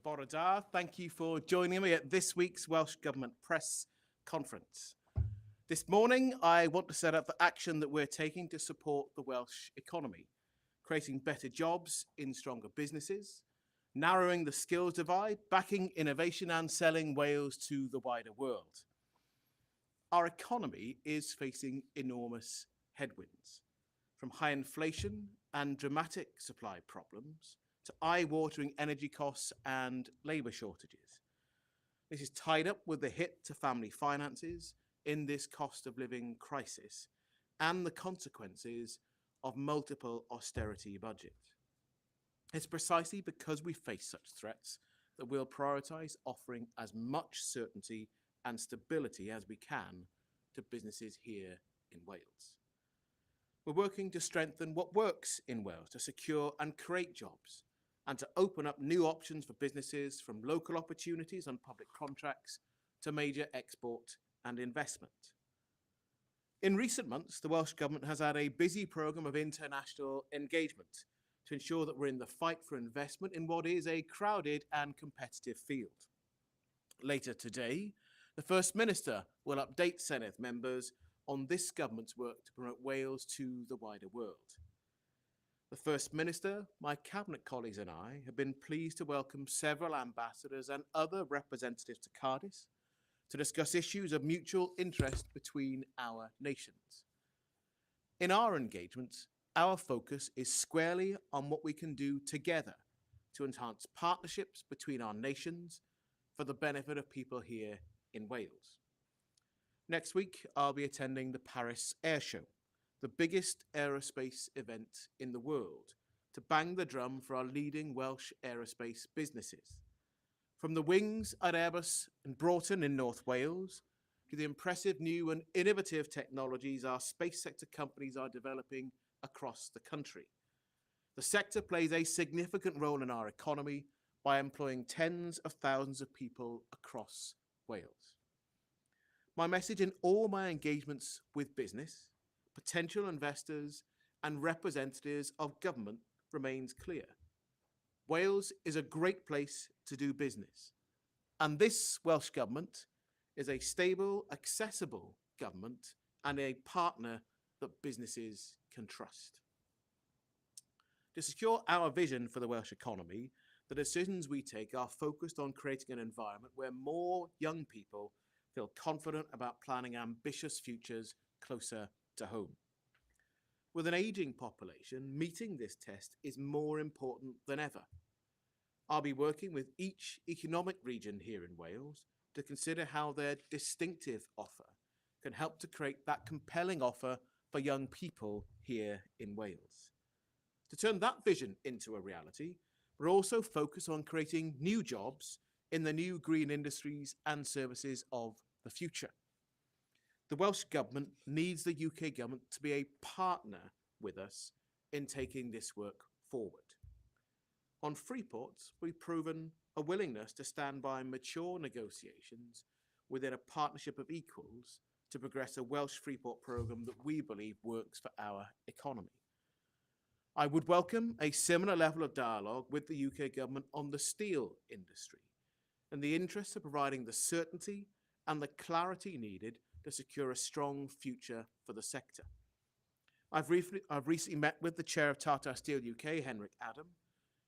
Bore da. Thank you for joining me at this week's Welsh Government Press Conference. This morning, I want to set up the action that we're taking to support the Welsh economy, creating better jobs in stronger businesses, narrowing the skills divide, backing innovation and selling Wales to the wider world. Our economy is facing enormous headwinds, from high inflation and dramatic supply problems to eye-watering energy costs and labour shortages. This is tied up with the hit to family finances in this cost of living crisis and the consequences of multiple austerity budgets. It's precisely because we face such threats that we'll prioritise offering as much certainty and stability as we can to businesses here in Wales. We're working to strengthen what works in Wales, to secure and create jobs, and to open up new options for businesses, from local opportunities on public contracts to major export and investment. In recent months, the Welsh Government has had a busy programme of international engagement to ensure that we're in the fight for investment in what is a crowded and competitive field. Later today, the First Minister will update Senedd members on this government's work to promote Wales to the wider world. The First Minister, my Cabinet colleagues and I have been pleased to welcome several ambassadors and other representatives to Cardiff to discuss issues of mutual interest between our nations. In our engagements, our focus is squarely on what we can do together to enhance partnerships between our nations for the benefit of people here in Wales. Next week, I'll be attending the Paris Air Show, the biggest aerospace event in the world, to bang the drum for our leading Welsh aerospace businesses. From the wings at Airbus and Broughton in North Wales, to the impressive new and innovative technologies our space sector companies are developing across the country. The sector plays a significant role in our economy by employing tens of thousands of people across Wales. My message in all my engagements with business, potential investors and representatives of government remains clear. Wales is a great place to do business, and this Welsh Government is a stable, accessible government and a partner that businesses can trust. To secure our vision for the Welsh economy, the decisions we take are focused on creating an environment where more young people feel confident about planning ambitious futures closer to home. With an ageing population, meeting this test is more important than ever. I'll be working with each economic region here in Wales to consider how their distinctive offer can help to create that compelling offer for young people here in Wales. To turn that vision into a reality, we're also focused on creating new jobs in the new green industries and services of the future. The Welsh Government needs the UK Government to be a partner with us in taking this work forward. On free ports, we've proven a willingness to stand by mature negotiations within a partnership of equals to progress a Welsh free port programme that we believe works for our economy. I would welcome a similar level of dialogue with the UK Government on the steel industry, in the interest of providing the certainty and the clarity needed to secure a strong future for the sector. I've recently met with the chair of Tata Steel UK, Henrik Adam.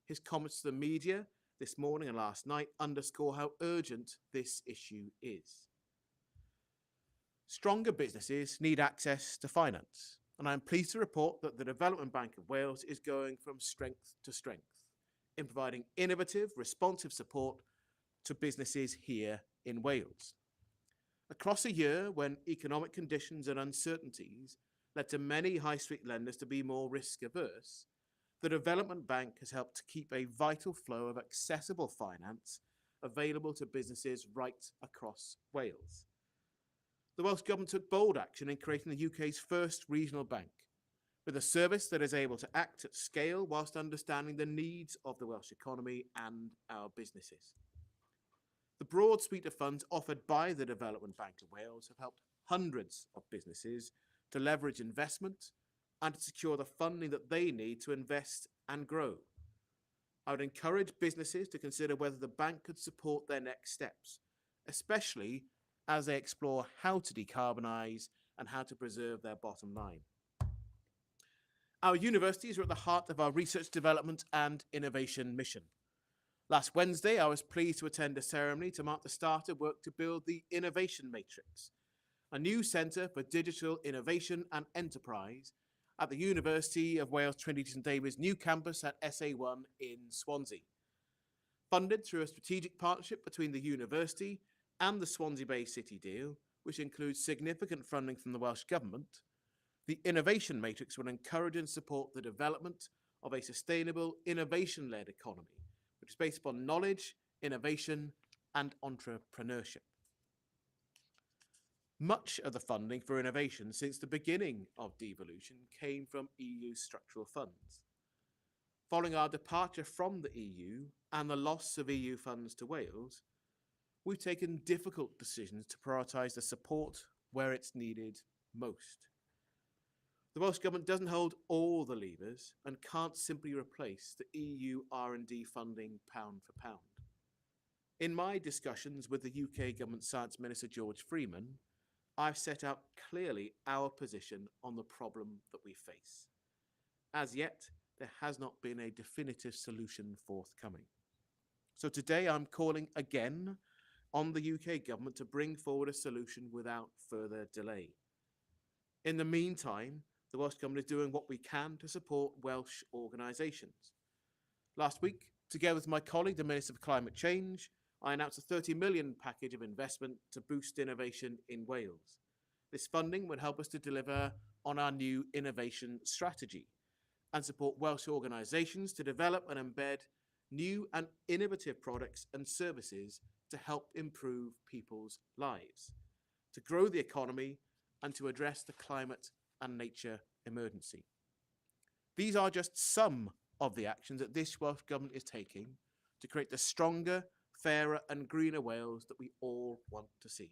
His comments to the media this morning and last night underscore how urgent this issue is. Stronger businesses need access to finance, and I'm pleased to report that the Development Bank of Wales is going from strength to strength in providing innovative, responsive support to businesses here in Wales. Across a year when economic conditions and uncertainties led to many high street lenders to be more risk averse, the Development Bank has helped to keep a vital flow of accessible finance available to businesses right across Wales. The Welsh Government took bold action in creating the UK's first regional bank, with a service that is able to act at scale whilst understanding the needs of the Welsh economy and our businesses. The broad suite of funds offered by the Development Bank of Wales have helped hundreds of businesses to leverage investment and to secure the funding that they need to invest and grow. I would encourage businesses to consider whether the bank could support their next steps, especially as they explore how to decarbonise and how to preserve their bottom line. Our universities are at the heart of our research, development and innovation mission. Last Wednesday, I was pleased to attend a ceremony to mark the start of work to build the Innovation Matrix, a new centre for digital innovation and enterprise at the University of Wales Trinity St David's new campus at SA1 in Swansea. Funded through a strategic partnership between the university and the Swansea Bay City deal, which includes significant funding from the Welsh Government, the Innovation Matrix will encourage and support the development of a sustainable, innovation-led economy, which is based upon knowledge, innovation, and entrepreneurship. Much of the funding for innovation since the beginning of devolution came from EU structural funds. Following our departure from the EU and the loss of EU funds to Wales, we've taken difficult decisions to prioritise the support where it's needed most. The Welsh Government doesn't hold all the levers and can't simply replace the EU R&D funding pound for pound. In my discussions with the UK Government Science Minister George Freeman, I've set out clearly our position on the problem that we face. As yet, there has not been a definitive solution forthcoming. So today I'm calling again on the UK Government to bring forward a solution without further delay. In the meantime, the Welsh Government is doing what we can to support Welsh organisations. Last week, together with my colleague, the Minister for Climate Change, I announced a £30 million package of investment to boost innovation in Wales. This funding would help us to deliver on our new innovation strategy and support Welsh organisations to develop and embed new and innovative products and services to help improve people's lives, to grow the economy and to address the climate and nature emergency. These are just some of the actions that this Welsh Government is taking to create the stronger, fairer and greener Wales that we all want to see.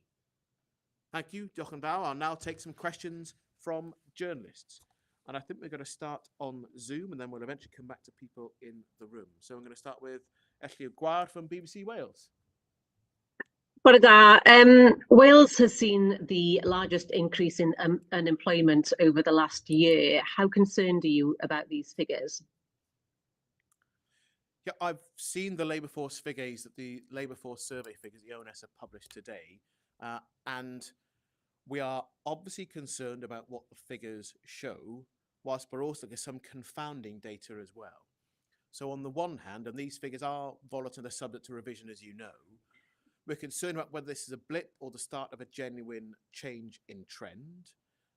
Thank you, diolch yn fawr. I'll now take some questions from journalists. And I think we're going to start on Zoom and then we'll eventually come back to people in the room. So I'm going to start with Ashley Gwynidog from BBC Wales. Bore da. Wales has seen the largest increase in unemployment over the last year. How concerned are you about these figures? Yeah, I've seen the labour force figures, the labour force survey figures the ONS have published today, and we are obviously concerned about what the figures show, whilst we're also getting some confounding data as well. So on the one hand, and these figures are volatile and are subject to revision, as you know, we're concerned about whether this is a blip or the start of a genuine change in trend.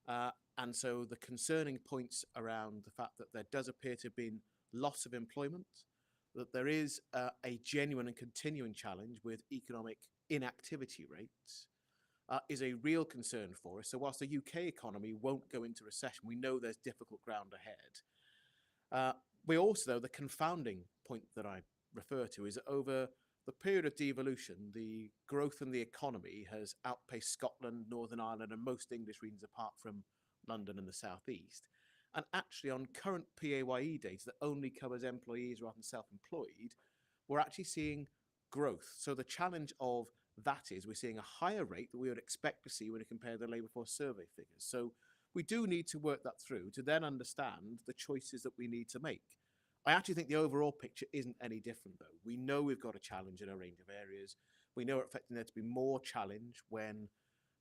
And so the concerning points around the fact that there does appear to have been loss of employment, that there is a genuine and continuing challenge with economic inactivity rates, is a real concern for us. So whilst the UK economy won't go into recession, we know there's difficult ground ahead. We also, though, the confounding point that I refer to is that over the period of devolution, the growth in the economy has outpaced Scotland, Northern Ireland and most English regions apart from London and the South East. And actually on current PAYE data that only covers employees rather than self-employed, we're actually seeing growth. So the challenge of that is we're seeing a higher rate that we would expect to see when you compare the labour force survey figures. So we do need to work that through to then understand the choices that we need to make. I actually think the overall picture isn't any different, though. We know we've got a challenge in a range of areas. We know we're expecting there to be more challenge when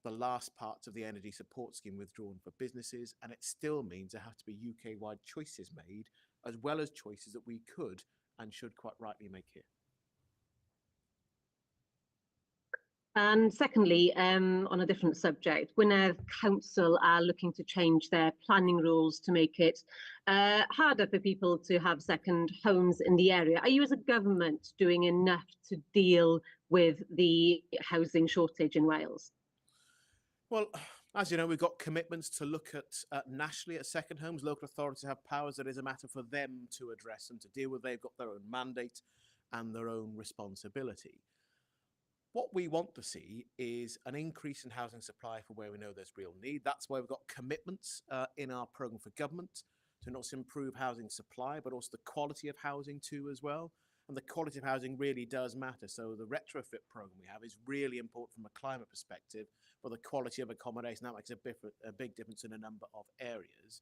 the last parts of the energy support scheme withdrawn for businesses, and it still means there have to be UK-wide choices made, as well as choices that we could and should quite rightly make here. And secondly, on a different subject, Gwynedd Council are looking to change their planning rules to make it harder for people to have second homes in the area. Are you as a government doing enough to deal with the housing shortage in Wales? Well, as you know, we've got commitments to look at nationally at second homes. Local authorities have powers that is a matter for them to address and to deal with. They've got their own mandate and their own responsibility. What we want to see is an increase in housing supply for where we know there's real need. That's why we've got commitments in our programme for government to not just improve housing supply, but also the quality of housing too as well. And the quality of housing really does matter. So the retrofit program we have is really important from a climate perspective for the quality of accommodation. That makes a big difference in a number of areas.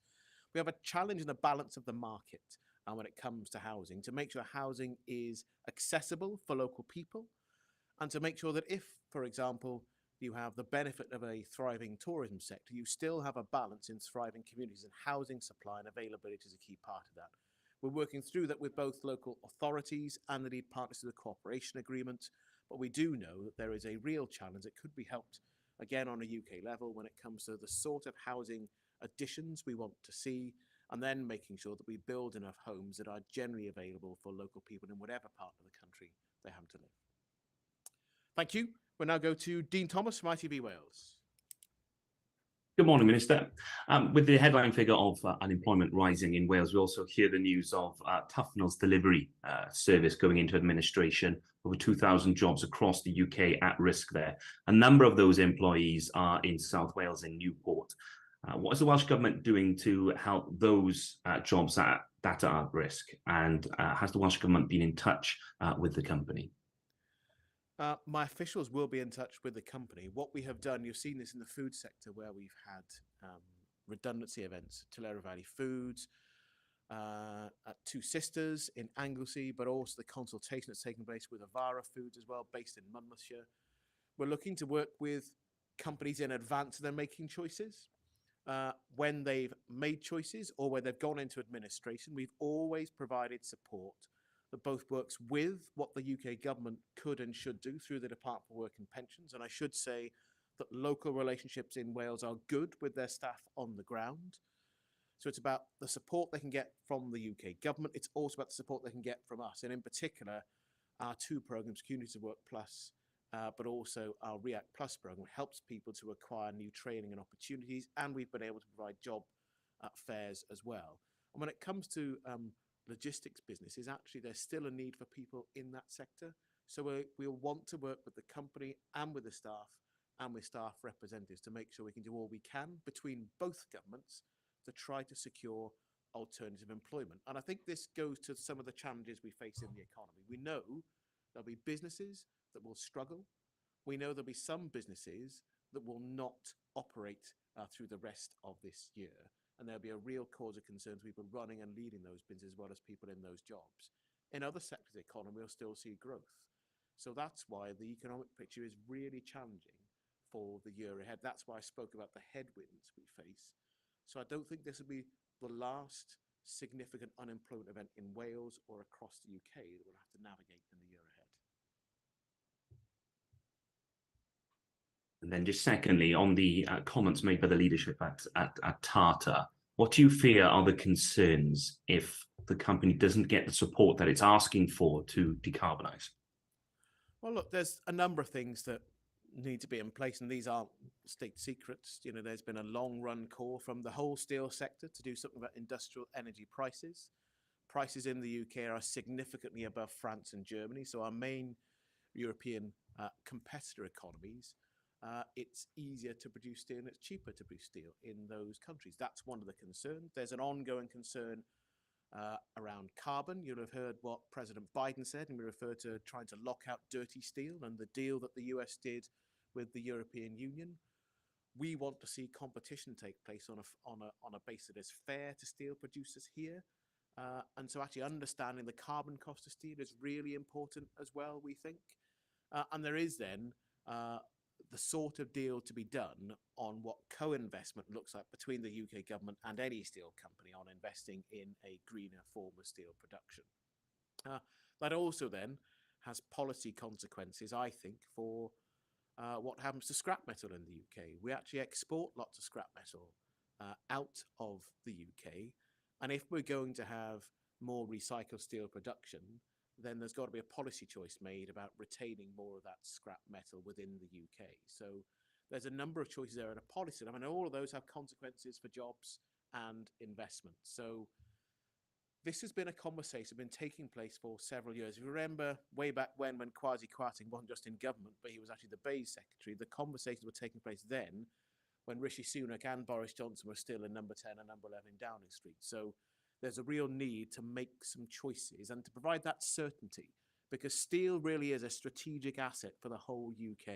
We have a challenge in the balance of the market when it comes to housing, to make sure housing is accessible for local people, and to make sure that if, for example, you have the benefit of a thriving tourism sector, you still have a balance in thriving communities, and housing supply and availability is a key part of that. We're working through that with both local authorities and the lead partners to the cooperation agreement, but we do know that there is a real challenge that could be helped, again, on a UK level when it comes to the sort of housing additions we want to see, and then making sure that we build enough homes that are generally available for local people in whatever part of the country they happen to live. Thank you. We'll now go to Dean Thomas from ITV Wales. Good morning, Minister. With the headline figure of unemployment rising in Wales, we also hear the news of Tuffnell's delivery service going into administration. Over 2,000 jobs across the UK at risk there. A number of those employees are in South Wales in Newport. What is the Welsh Government doing to help those jobs that are at risk? And has the Welsh Government been in touch with the company? My officials will be in touch with the company. What we have done, you've seen this in the food sector where we've had redundancy events, Tulare Valley Foods, at Two Sisters in Anglesey, but also the consultation that's taken place with Avara Foods as well, based in Monmouthshire. We're looking to work with companies in advance of them making choices. When they've made choices or where they've gone into administration, we've always provided support that both works with what the UK government could and should do through the Department for Work and Pensions. And I should say that local relationships in Wales are good with their staff on the ground. So it's about the support they can get from the UK government. It's also about the support they can get from us. And in particular, our two programs, Communities of Work Plus, but also our React Plus program, helps people to acquire new training and opportunities. And we've been able to provide job fairs as well. And when it comes to logistics businesses, actually there's still a need for people in that sector. So we'll want to work with the company and with the staff and with staff representatives to make sure we can do all we can between both governments to try to secure alternative employment. And I think this goes to some of the challenges we face in the economy. We know there'll be businesses that will struggle. We know there'll be some businesses that will not operate through the rest of this year. And there'll be a real cause of concern to people running and leading those businesses as well as people in those jobs. In other sectors of the economy, we'll still see growth. So that's why the economic picture is really challenging for the year ahead. That's why I spoke about the headwinds we face. So I don't think this will be the last significant unemployment event in Wales or across the UK that we'll have to navigate in the year ahead. And then just secondly, on the comments made by the leadership at Tata, what do you fear are the concerns if the company doesn't get the support that it's asking for to decarbonise? Well, look, there's a number of things that need to be in place, and these aren't state secrets. You know, there's been a long-run call from the whole steel sector to do something about industrial energy prices. Prices in the UK are significantly above France and Germany, so our main European competitor economies. It's easier to produce steel and it's cheaper to produce steel in those countries. That's one of the concerns. There's an ongoing concern around carbon. You'll have heard what President Biden said, and we refer to trying to lock out dirty steel and the deal that the US did with the European Union. We want to see competition take place on a basis that is fair to steel producers here. And so actually understanding the carbon cost of steel is really important as well, we think. And there is then the sort of deal to be done on what co-investment looks like between the UK government and any steel company on investing in a greener form of steel production. That also then has policy consequences, I think, for what happens to scrap metal in the UK. We actually export lots of scrap metal out of the UK. And if we're going to have more recycled steel production, then there's got to be a policy choice made about retaining more of that scrap metal within the UK. So there's a number of choices there at a policy. I mean, all of those have consequences for jobs and investment. So this has been a conversation been taking place for several years. If you remember way back when Kwasi Kwarteng wasn't just in government, but he was actually the BEIS secretary, the conversations were taking place then when Rishi Sunak and Boris Johnson were still in number 10 and number 11 Downing Street. So there's a real need to make some choices and to provide that certainty. because steel really is a strategic asset for the whole UK.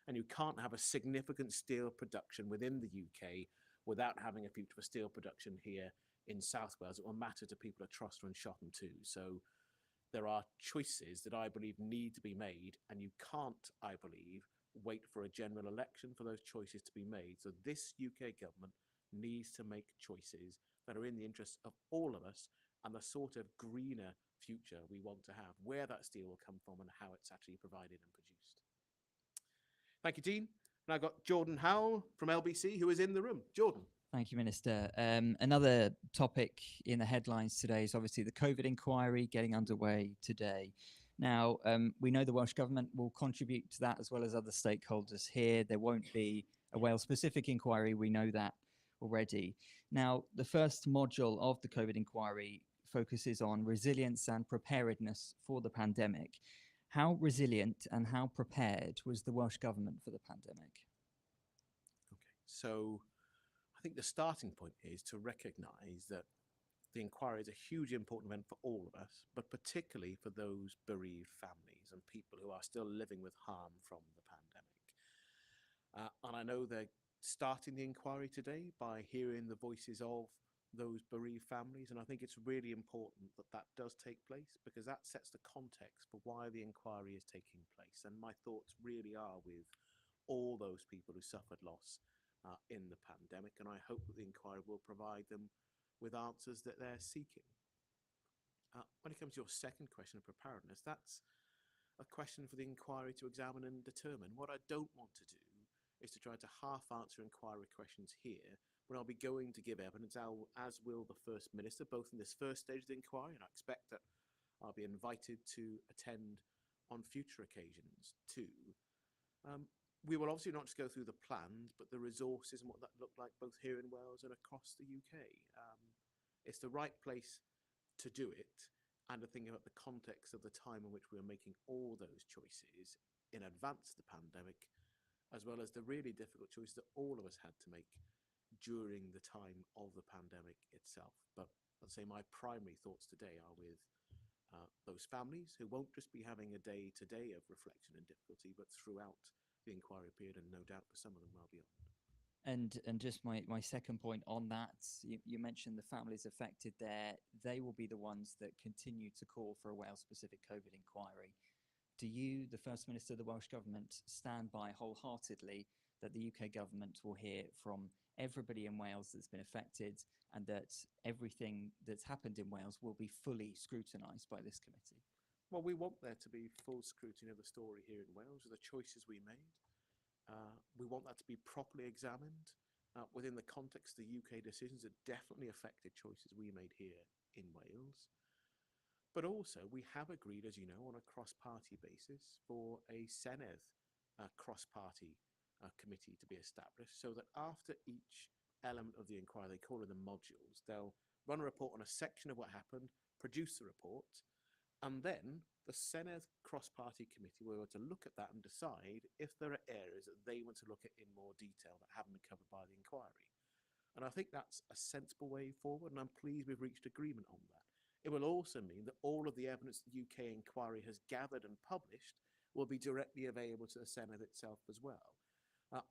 And you can't have a significant steel production within the UK without having a future for steel production here in South Wales. It will matter to people at Trustor and Shotton too. So there are choices that I believe need to be made, and you can't, I believe, wait for a general election for those choices to be made. So this UK government needs to make choices that are in the interests of all of us and the sort of greener future we want to have, where that steel will come from and how it's actually provided and produced. Thank you, Dean. And I've got Jordan Howell from LBC, who is in the room. Jordan. Thank you, Minister. Another topic in the headlines today is obviously the COVID inquiry getting underway today. Now, we know the Welsh Government will contribute to that as well as other stakeholders here. There won't be a Wales-specific inquiry. We know that already. Now, the first module of the COVID inquiry focuses on resilience and preparedness for the pandemic. How resilient and how prepared was the Welsh Government for the pandemic? Okay, so I think the starting point is to recognise that the inquiry is a hugely important event for all of us, but particularly for those bereaved families and people who are still living with harm from the pandemic. And I know they're starting the inquiry today by hearing the voices of those bereaved families, and I think it's really important that that does take place, because that sets the context for why the inquiry is taking place. And my thoughts really are with all those people who suffered loss in the pandemic, and I hope that the inquiry will provide them with answers that they're seeking. When it comes to your second question of preparedness, that's a question for the inquiry to examine and determine. What I don't want to do is to try to half answer inquiry questions here when I'll be going to give evidence, as will the First Minister, both in this first stage of the inquiry, and I expect that I'll be invited to attend on future occasions too. We will obviously not just go through the plans, but the resources and what that looked like both here in Wales and across the UK. It's the right place to do it, and to think about the context of the time in which we were making all those choices in advance of the pandemic, as well as the really difficult choices that all of us had to make during the time of the pandemic itself. But I'd say my primary thoughts today are with those families who won't just be having a day-to-day of reflection and difficulty, but throughout the inquiry period, and no doubt for some of them well beyond. And just my second point on that, you mentioned the families affected there. They will be the ones that continue to call for a Wales-specific COVID inquiry. Do you, the First Minister of the Welsh Government, stand by wholeheartedly that the UK Government will hear from everybody in Wales that's been affected, and that everything that's happened in Wales will be fully scrutinised by this committee? Well, we want there to be full scrutiny of the story here in Wales, of the choices we made. We want that to be properly examined within the context of the UK decisions that definitely affected choices we made here in Wales. But also, we have agreed, as you know, on a cross-party basis for a Cynhadledd cross-party committee to be established, so that after each element of the inquiry, they call it the modules, they'll run a report on a section of what happened, produce the report, and then the Cynhadledd cross-party committee will be able to look at that and decide if there are areas that they want to look at in more detail that haven't been covered by the inquiry. And I think that's a sensible way forward, and I'm pleased we've reached agreement on that. It will also mean that all of the evidence the UK inquiry has gathered and published will be directly available to the Cynhadledd itself as well.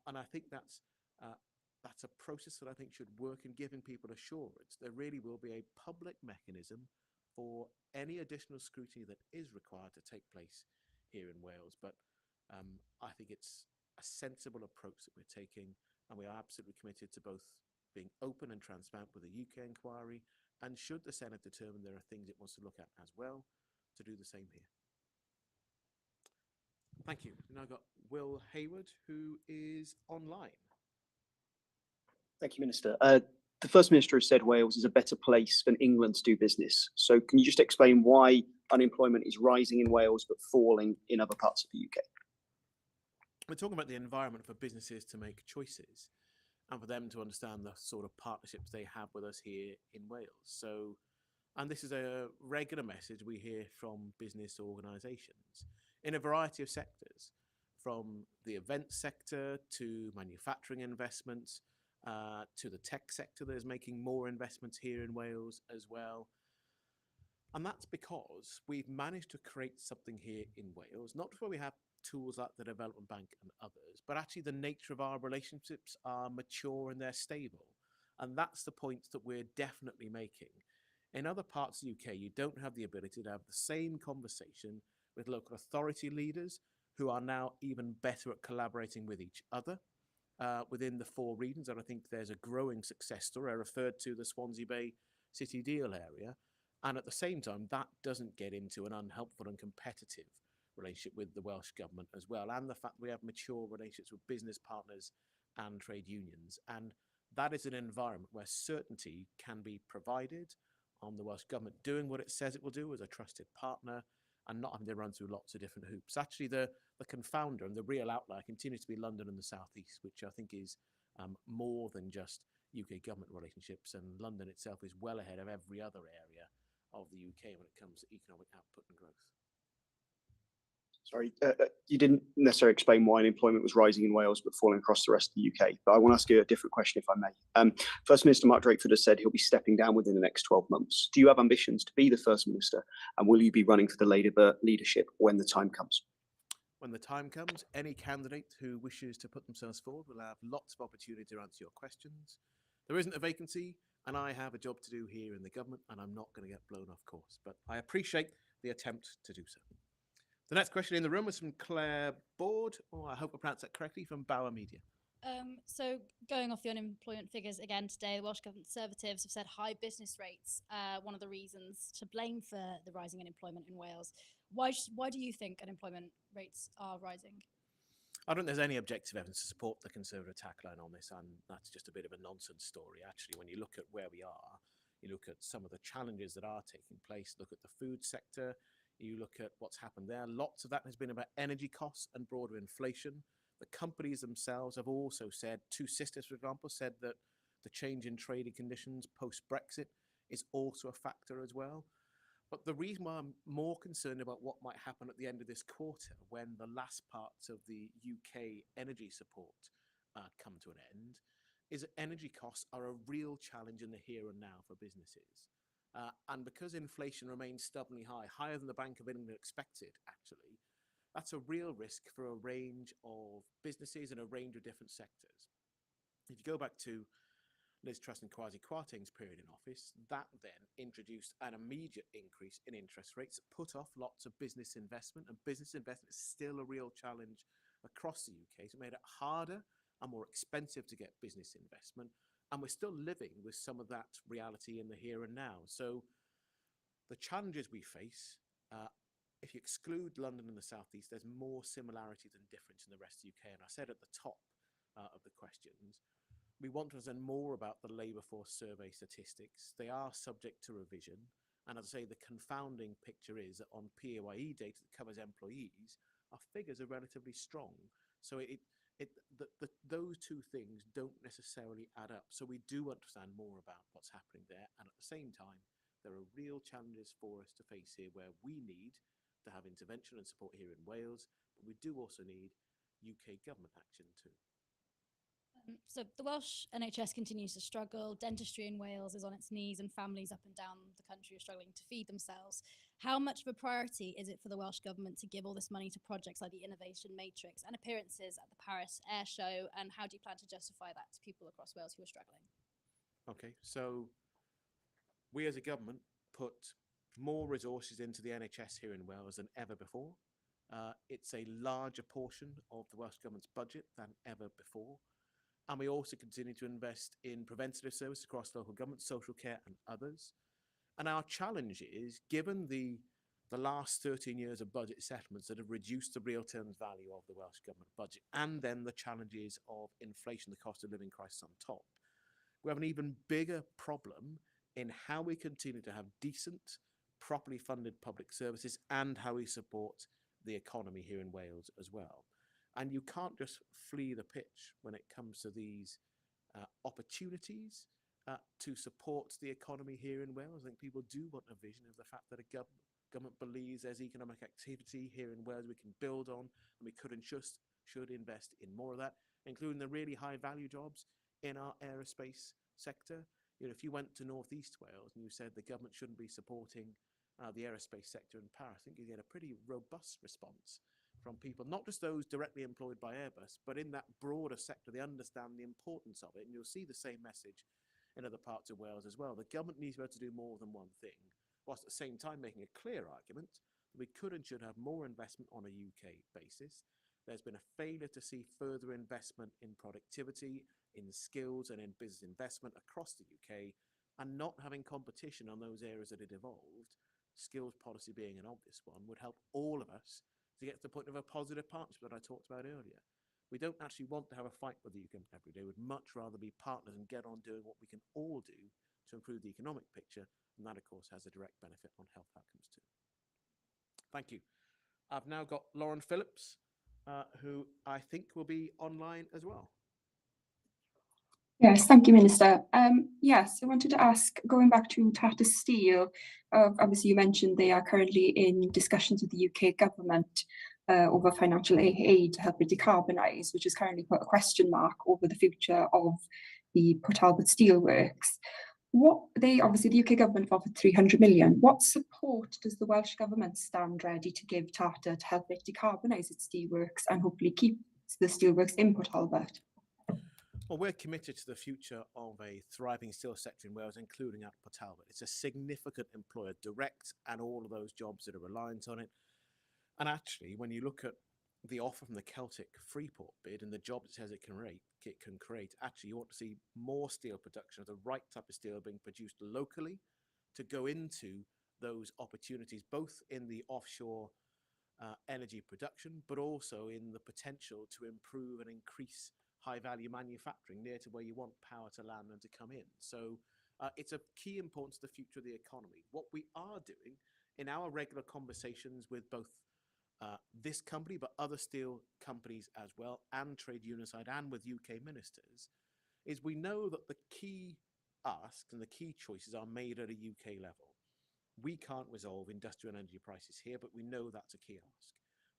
And I think that's a process that I think should work in giving people assurance there really will be a public mechanism for any additional scrutiny that is required to take place here in Wales. But I think it's a sensible approach that we're taking, and we are absolutely committed to both being open and transparent with the UK inquiry, and should the Senate determine there are things it wants to look at as well, to do the same here. Thank you. And I've got Will Hayward, who is online. Thank you, Minister. The First Minister has said Wales is a better place than England to do business. So can you just explain why unemployment is rising in Wales but falling in other parts of the UK? We're talking about the environment for businesses to make choices and for them to understand the sort of partnerships they have with us here in Wales. So, and this is a regular message we hear from business organisations in a variety of sectors, from the event sector to manufacturing investments, to the tech sector that is making more investments here in Wales as well. And that's because we've managed to create something here in Wales, not where we have tools like the Development Bank and others, but actually the nature of our relationships are mature and they're stable. And that's the point that we're definitely making. In other parts of the UK, you don't have the ability to have the same conversation with local authority leaders who are now even better at collaborating with each other within the 4 regions. And I think there's a growing success story. I referred to the Swansea Bay City Deal area. And at the same time, that doesn't get into an unhelpful and competitive relationship with the Welsh Government as well. And the fact that we have mature relationships with business partners and trade unions. And that is an environment where certainty can be provided on the Welsh Government doing what it says it will do as a trusted partner and not having to run through lots of different hoops. Actually, the confounder and the real outlier continues to be London and the South East, which I think is more than just UK government relationships. And London itself is well ahead of every other area of the UK when it comes to economic output and growth. Sorry, you didn't necessarily explain why unemployment was rising in Wales but falling across the rest of the UK. But I want to ask you a different question, if I may. First Minister Mark Drakeford has said he'll be stepping down within the next 12 months. Do you have ambitions to be the First Minister, and will you be running for the Labour leadership when the time comes? When the time comes, any candidate who wishes to put themselves forward will have lots of opportunity to answer your questions. There isn't a vacancy, and I have a job to do here in the government, and I'm not going to get blown off course. But I appreciate the attempt to do so. The next question in the room was from Claire Board, or I hope I pronounced that correctly, from Bauer Media. So going off the unemployment figures again today, the Welsh Government Conservatives have said high business rates are one of the reasons to blame for the rising unemployment in Wales. Why do you think unemployment rates are rising? I don't think there's any objective evidence to support the Conservative attack line on this, and that's just a bit of a nonsense story. Actually, when you look at where we are, you look at some of the challenges that are taking place, look at the food sector, you look at what's happened there. Lots of that has been about energy costs and broader inflation. The companies themselves have also said, Two Sisters, for example, said that the change in trading conditions post-Brexit is also a factor as well. But the reason why I'm more concerned about what might happen at the end of this quarter, when the last parts of the UK energy support come to an end, is that energy costs are a real challenge in the here and now for businesses. And because inflation remains stubbornly high, higher than the Bank of England expected, actually, that's a real risk for a range of businesses and a range of different sectors. If you go back to Liz Truss and Kwasi Kwarteng's period in office, that then introduced an immediate increase in interest rates, put off lots of business investment, and business investment is still a real challenge across the UK. So it made it harder and more expensive to get business investment, and we're still living with some of that reality in the here and now. So the challenges we face, if you exclude London and the South East, there's more similarity than difference in the rest of the UK. And I said at the top of the questions, we want to understand more about the labour force survey statistics. They are subject to revision. And as I say, the confounding picture is that on PAYE data that covers employees, our figures are relatively strong. So those two things don't necessarily add up. So we do understand more about what's happening there. And at the same time, there are real challenges for us to face here where we need to have intervention and support here in Wales, but we do also need UK government action too. So the Welsh NHS continues to struggle. Dentistry in Wales is on its knees and families up and down the country are struggling to feed themselves. How much of a priority is it for the Welsh Government to give all this money to projects like the Innovation Matrix and appearances at the Paris Air Show? And how do you plan to justify that to people across Wales who are struggling? Okay, so we as a government put more resources into the NHS here in Wales than ever before. It's a larger portion of the Welsh Government's budget than ever before. And we also continue to invest in preventative services across local government, social care and others. And our challenge is, given the last 13 years of budget settlements that have reduced the real terms value of the Welsh Government budget, and then the challenges of inflation, the cost of living crisis on top, we have an even bigger problem in how we continue to have decent, properly funded public services and how we support the economy here in Wales as well. And you can't just flee the pitch when it comes to these opportunities to support the economy here in Wales. I think people do want a vision of the fact that a government believes there's economic activity here in Wales we can build on, and we could and should invest in more of that, including the really high value jobs in our aerospace sector. You know, if you went to North East Wales and you said the government shouldn't be supporting the aerospace sector in Paris, I think you get a pretty robust response from people, not just those directly employed by Airbus, but in that broader sector. They understand the importance of it, and you'll see the same message in other parts of Wales as well. The government needs to be able to do more than one thing, whilst at the same time making a clear argument that we could and should have more investment on a UK basis. There's been a failure to see further investment in productivity, in skills and in business investment across the UK, and not having competition on those areas that had evolved, skills policy being an obvious one, would help all of us to get to the point of a positive partnership that I talked about earlier. We don't actually want to have a fight with the UK every day. We'd much rather be partners and get on doing what we can all do to improve the economic picture, and that, of course, has a direct benefit on health outcomes too. Thank you. I've now got Lauren Phillips, who I think will be online as well. Yes, thank you, Minister. Yes, I wanted to ask, going back to Tata Steel, obviously you mentioned they are currently in discussions with the UK government over financial aid to help it decarbonise, which has currently put a question mark over the future of the Port Talbot Steelworks. Obviously the UK government have offered 300 million. What support does the Welsh government stand ready to give Tata to help it decarbonise its steelworks and hopefully keep the steelworks in Port Talbot? Well, we're committed to the future of a thriving steel sector in Wales, including at Port Talbot. It's a significant employer, direct, and all of those jobs that are reliant on it. And actually, when you look at the offer from the Celtic Freeport bid and the jobs it says it can create, actually you want to see more steel production of the right type of steel being produced locally to go into those opportunities, both in the offshore energy production, but also in the potential to improve and increase high-value manufacturing near to where you want power to land and to come in. So it's a key importance to the future of the economy. What we are doing in our regular conversations with both this company, but other steel companies as well, and trade union side, and with UK ministers, is we know that the key asks and the key choices are made at a UK level. We can't resolve industrial energy prices here, but we know that's a key ask.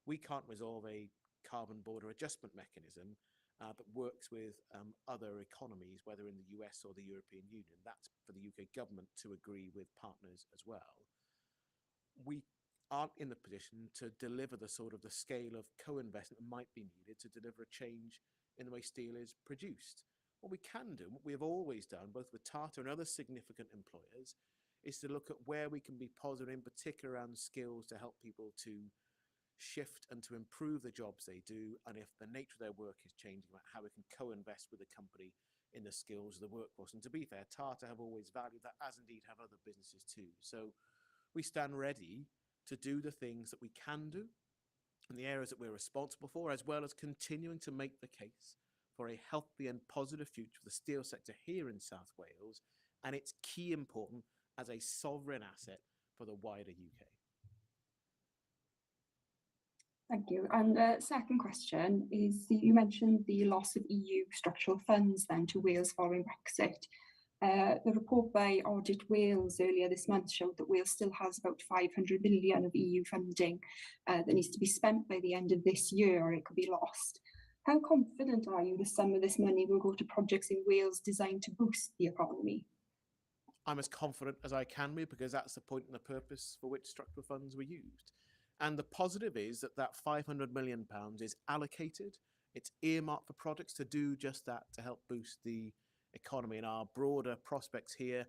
We can't resolve a carbon border adjustment mechanism that works with other economies, whether in the US or the European Union. That's for the UK government to agree with partners as well. We aren't in the position to deliver the sort of the scale of co-investment that might be needed to deliver a change in the way steel is produced. What we can do, what we have always done, both with Tata and other significant employers, is to look at where we can be positive, in particular around skills, to help people to shift and to improve the jobs they do, and if the nature of their work is changing, about how we can co-invest with the company in the skills of the workforce. And to be fair, Tata have always valued that, as indeed have other businesses too. So we stand ready to do the things that we can do in the areas that we're responsible for, as well as continuing to make the case for a healthy and positive future for the steel sector here in South Wales, and it's key important as a sovereign asset for the wider UK. Thank you. And second question is, you mentioned the loss of EU structural funds then to Wales following Brexit. The report by Audit Wales earlier this month showed that Wales still has about 500 million of EU funding that needs to be spent by the end of this year, or it could be lost. How confident are you that some of this money will go to projects in Wales designed to boost the economy? I'm as confident as I can be, because that's the point and the purpose for which structural funds were used. And the positive is that that £500 million is allocated. It's earmarked for projects to do just that, to help boost the economy and our broader prospects here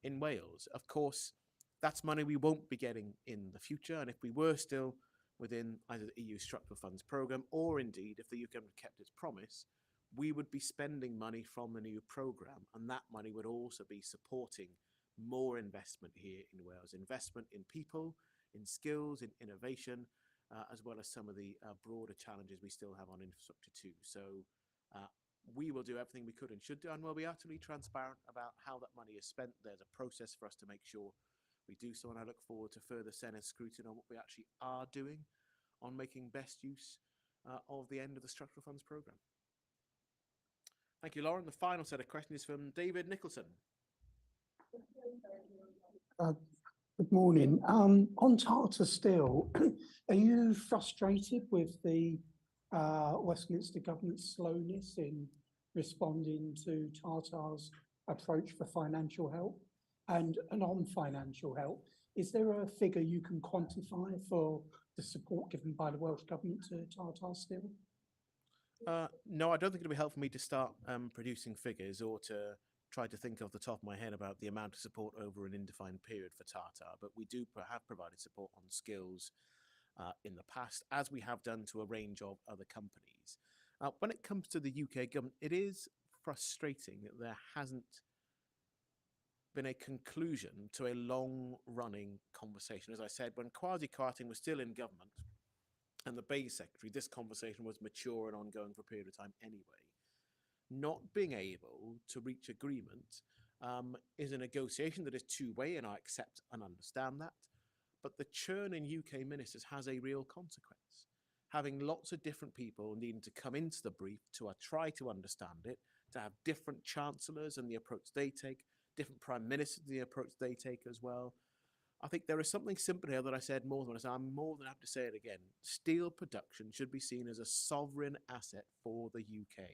in Wales. Of course, that's money we won't be getting in the future. And if we were still within either the EU structural funds programme, or indeed if the UK government kept its promise, we would be spending money from the new programme. And that money would also be supporting more investment here in Wales, investment in people, in skills, in innovation, as well as some of the broader challenges we still have on infrastructure too. So we will do everything we could and should do, and we'll be utterly transparent about how that money is spent. There's a process for us to make sure we do so, and I look forward to further Senate scrutiny on what we actually are doing on making best use of the end of the structural funds programme. Thank you, Lauren. The final set of questions is from David Nicholson. Good morning. On Tata Steel, are you frustrated with the Westminster government's slowness in responding to Tata's approach for financial help? And on financial help, Is there a figure you can quantify for the support given by the Welsh Government to Tata Steel? No, I don't think it'll be helpful for me to start producing figures or to try to think off the top of my head about the amount of support over an indefined period for Tata, but we do have provided support on skills in the past, as we have done to a range of other companies. When it comes to the UK government, it is frustrating that there hasn't been a conclusion to a long-running conversation. As I said, when Kwasi Kwarteng was still in government and the Bay Secretary, this conversation was mature and ongoing for a period of time anyway. Not being able to reach agreement is a negotiation that is two-way, and I accept and understand that. But the churn in UK ministers has a real consequence. Having lots of different people needing to come into the brief to try to understand it, to have different chancellors and the approach they take, different prime ministers and the approach they take as well. I think there is something simple here that I said more than once. I'm more than happy to say it again. Steel production should be seen as a sovereign asset for the UK.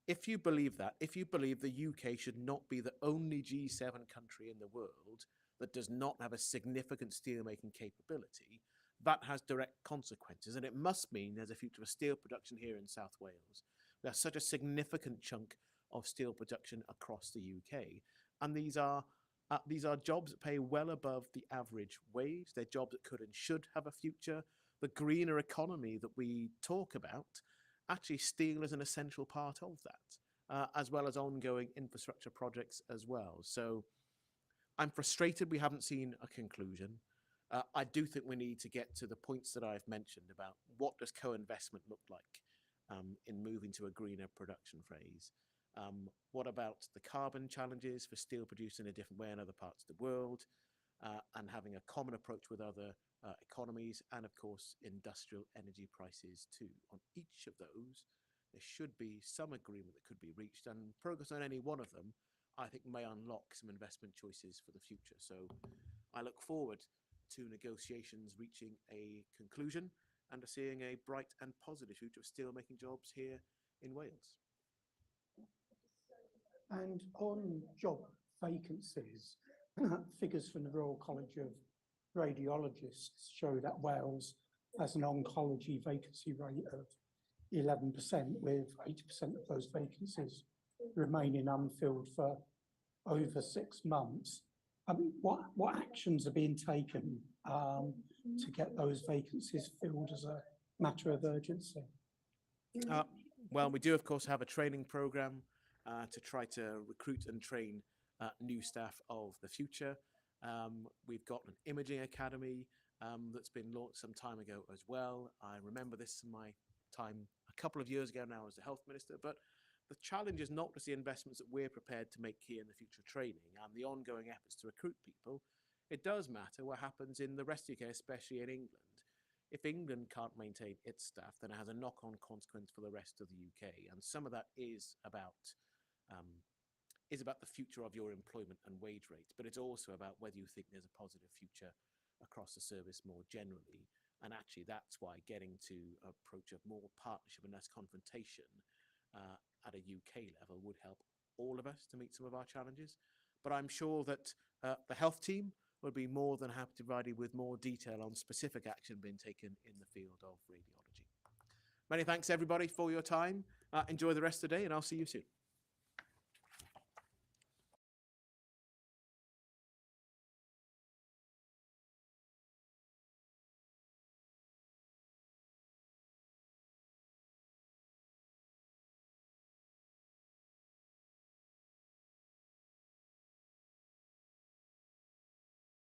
If you believe that, if you believe the UK should not be the only G7 country in the world that does not have a significant steelmaking capability, that has direct consequences. And it must mean there's a future of steel production here in South Wales. There's such a significant chunk of steel production across the UK. And these are jobs that pay well above the average wage. They're jobs that could and should have a future. The greener economy that we talk about, actually steel is an essential part of that, as well as ongoing infrastructure projects as well. So I'm frustrated we haven't seen a conclusion. I do think we need to get to the points that I've mentioned about what does co-investment look like in moving to a greener production phase. What about the carbon challenges for steel produced in a different way in other parts of the world, and having a common approach with other economies, and of course industrial energy prices too. On each of those, there should be some agreement that could be reached, and progress on any one of them, I think, may unlock some investment choices for the future. So I look forward to negotiations reaching a conclusion and to seeing a bright and positive future of steelmaking jobs here in Wales. And on job vacancies, figures from the Royal College of Radiologists show that Wales has an oncology vacancy rate of 11%, with 80% of those vacancies remaining unfilled for over 6 months. I mean, what actions are being taken to get those vacancies filled as a matter of urgency? Well, we do, of course, have a training program to try to recruit and train new staff of the future. We've got an imaging academy that's been launched some time ago as well. I remember this in my time a couple of years ago now as the health minister, but the challenge is not just the investments that we're prepared to make here in the future training and the ongoing efforts to recruit people. It does matter what happens in the rest of the UK, especially in England. If England can't maintain its staff, then it has a knock-on consequence for the rest of the UK. And some of that is about the future of your employment and wage rates, but it's also about whether you think there's a positive future across the service more generally. And actually, that's why getting to an approach of more partnership and less confrontation at a UK level would help all of us to meet some of our challenges. But I'm sure that the health team would be more than happy to provide you with more detail on specific action being taken in the field of radiology. Many thanks, everybody, for your time. Enjoy the rest of the day, and I'll see you soon.